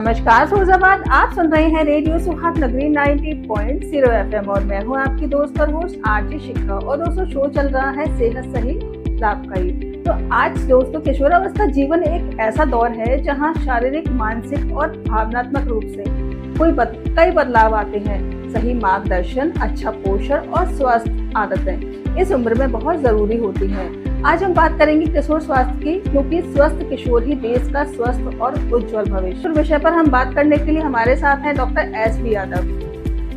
नमस्कार फिरोजाबाद, आप सुन रहे हैं रेडियो सुहाग नगरी 90.0 FM और मैं हूं आपकी दोस्त और होस्ट आरजे शिखा। और दोस्तों, शो चल रहा है सेहत सही लाभकारी। तो आज दोस्तों, किशोरावस्था जीवन एक ऐसा दौर है जहां शारीरिक, मानसिक और भावनात्मक रूप से कई बदलाव आते हैं। सही मार्गदर्शन, अच्छा पोषण और स्वस्थ आदतें इस उम्र में बहुत जरूरी होती हैं। आज हम बात करेंगे किशोर स्वास्थ्य की, क्योंकि स्वस्थ किशोर ही देश का स्वस्थ और उज्जवल भविष्य। विषय पर हम बात करने के लिए हमारे साथ हैं डॉक्टर एस.बी. यादव।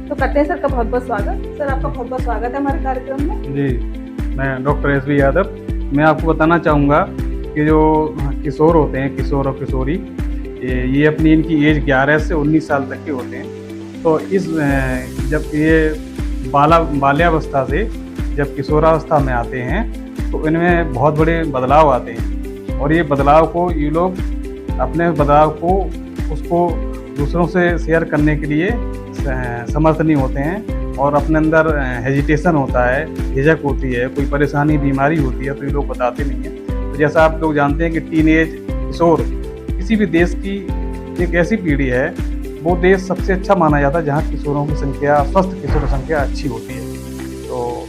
तो करते हैं सर का बहुत बहुत स्वागत। सर, आपका बहुत बहुत स्वागत है हमारे कार्यक्रम में। जी, मैं डॉक्टर एस.बी. यादव। मैं आपको बताना चाहूँगा कि जो किशोर होते हैं, किशोर और किशोरी, ये अपनी इनकी एज 11 से 19 साल तक के होते हैं। तो जब ये बाल्यावस्था से जब किशोरावस्था में आते हैं तो इनमें बहुत बड़े बदलाव आते हैं। और ये बदलाव को ये लोग अपने बदलाव को उसको दूसरों से शेयर करने के लिए समर्थ नहीं होते हैं और अपने अंदर हेजिटेशन होता है, झिझक होती है, कोई परेशानी, बीमारी होती है तो ये लोग बताते नहीं हैं। तो जैसा आप लोग जानते हैं कि टीनेज किशोर किसी भी देश की एक ऐसी पीढ़ी है, वो देश सबसे अच्छा माना जाता है जहाँ किशोरों की संख्या, स्वस्थ किशोर संख्या अच्छी होती है। तो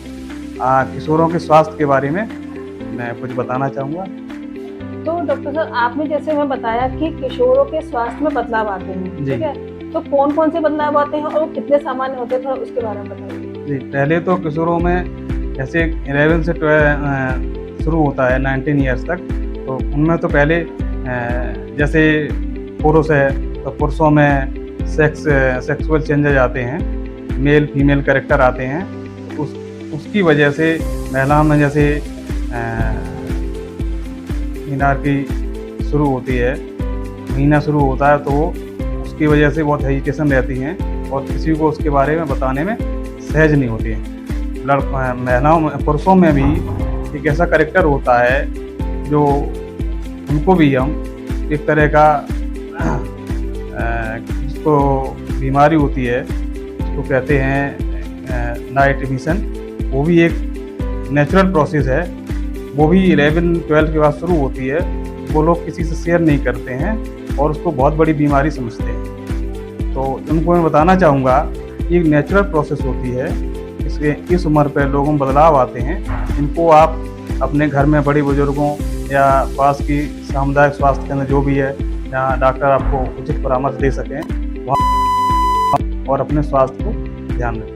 किशोरों के स्वास्थ्य के बारे में मैं कुछ बताना चाहूँगा। तो डॉक्टर सर, आपने जैसे हमें बताया कि किशोरों के स्वास्थ्य में बदलाव आते हैं, ठीक है, तो कौन कौन से बदलाव आते हैं और वो कितने सामान्य होते हैं, थोड़ा उसके बारे में बताइए। जी, पहले तो किशोरों में जैसे 11 से 12 शुरू होता है 19 ईयर्स तक। तो उनमें तो पहले जैसे पुरुष है तो पुरुषों में सेक्सुअल चेंजेज आते हैं, मेल फीमेल कैरेक्टर आते हैं। उसकी वजह से महिलाओं में जैसे मीनार्की शुरू होती है, महीना शुरू होता है, तो उसकी वजह से बहुत हेजिटेशन रहती हैं और किसी को उसके बारे में बताने में सहज नहीं होती है। महिलाओं में, पुरुषों में भी एक ऐसा कैरेक्टर होता है जो उनको भी हम एक तरह का जिसको बीमारी होती है, उसको कहते हैं नाइट विजन। वो भी एक नेचुरल प्रोसेस है, वो भी 11-12 के बाद शुरू होती है। वो लोग किसी से शेयर नहीं करते हैं और उसको बहुत बड़ी बीमारी समझते हैं। तो उनको मैं बताना चाहूँगा ये एक नेचुरल प्रोसेस होती है। इस उम्र पर लोगों में बदलाव आते हैं। इनको आप अपने घर में बड़े बुजुर्गों या पास की सामुदायिक स्वास्थ्य केंद्र जो भी है, जहाँ डॉक्टर आपको उचित परामर्श दे सकें, वहाँ और अपने स्वास्थ्य को ध्यान रखें।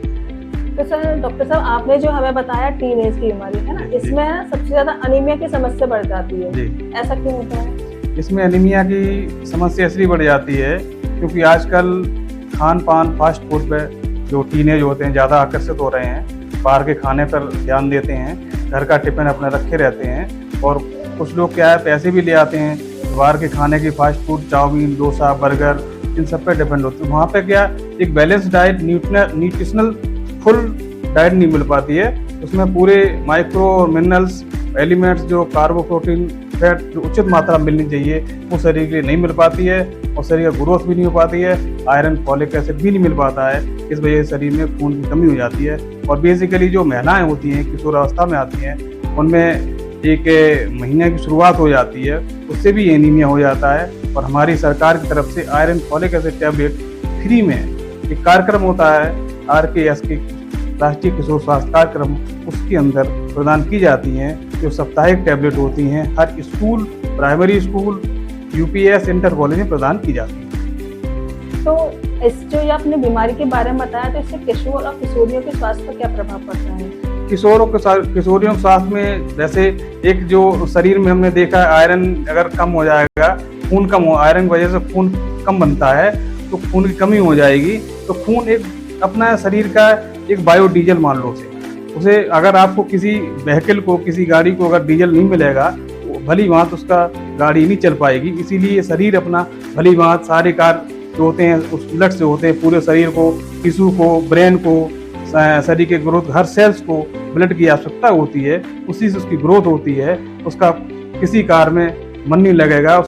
तो सर, डॉक्टर साहब, आपने जो हमें बताया टीनेज की बीमारी है ना, इसमें सबसे ज्यादा अनीमिया की समस्या बढ़ जाती है। ऐसा क्यों होता है? इसमें अनीमिया की समस्या इसलिए बढ़ जाती है क्योंकि आजकल खान पान, फास्ट फूड पे जो टीनेज होते हैं ज़्यादा आकर्षित हो रहे हैं, बाहर के खाने पर ध्यान देते हैं, घर का टिफिन अपने रखे रहते हैं। और कुछ लोग क्या है, पैसे भी ले आते हैं बाहर के खाने की, fast food, chowmein, dosa, burger, इन सब पे डिपेंड होते हैं। वहाँ पे क्या एक balance diet, nutritional full diet नहीं मिल पाती है। उसमें पूरे माइक्रो और मिनरल्स एलिमेंट्स, जो कार्बो, प्रोटीन, फैट, जो उचित मात्रा मिलनी चाहिए, वो शरीर के लिए नहीं मिल पाती है और शरीर का ग्रोथ भी नहीं हो पाती है। आयरन, फॉलिक एसिड भी नहीं मिल पाता है। इस वजह से शरीर में खून की कमी हो जाती है। और बेसिकली जो महिलाएं होती हैं, किशोरावस्था में आती हैं, उनमें एक महीने की शुरुआत हो जाती है, उससे भी एनीमिया हो जाता है। और हमारी सरकार की तरफ से iron, folic acid tablet free में एक कार्यक्रम होता है, RKS की राष्ट्रीय किशोर स्वास्थ्य कार्यक्रम, उसके अंदर प्रदान की जाती हैं, जो साप्ताहिक टैबलेट होती हैं, हर school, primary school, UPS, inter college में प्रदान की जाती है। तो इस जो ये आपने बीमारी के बारे में बताया, तो इससे किशोर और किशोरियों के स्वास्थ्य पर क्या प्रभाव पड़ता है? किशोरियों के स्वास्थ्य में जैसे एक जो शरीर में हमने देखा है, आयरन अगर कम हो जाएगा, खून कम हो, आयरन की वजह से खून कम बनता है, तो खून की कमी हो जाएगी। तो खून एक अपना शरीर का एक बायोडीजल मान लो उसे अगर आपको किसी व्हीकल को, किसी गाड़ी को अगर डीजल नहीं मिलेगा, तो भली भांत उसका गाड़ी नहीं चल पाएगी। इसीलिए शरीर अपना भली भांत सारे कार्य जो होते हैं उस ब्लड से होते हैं, पूरे शरीर को, टिश्यू को, ब्रेन को, शरीर के ग्रोथ, हर सेल्स को ब्लड की आवश्यकता होती है। उसी से उसकी ग्रोथ होती है। उसका किसी कार्य में मन नहीं लगेगा,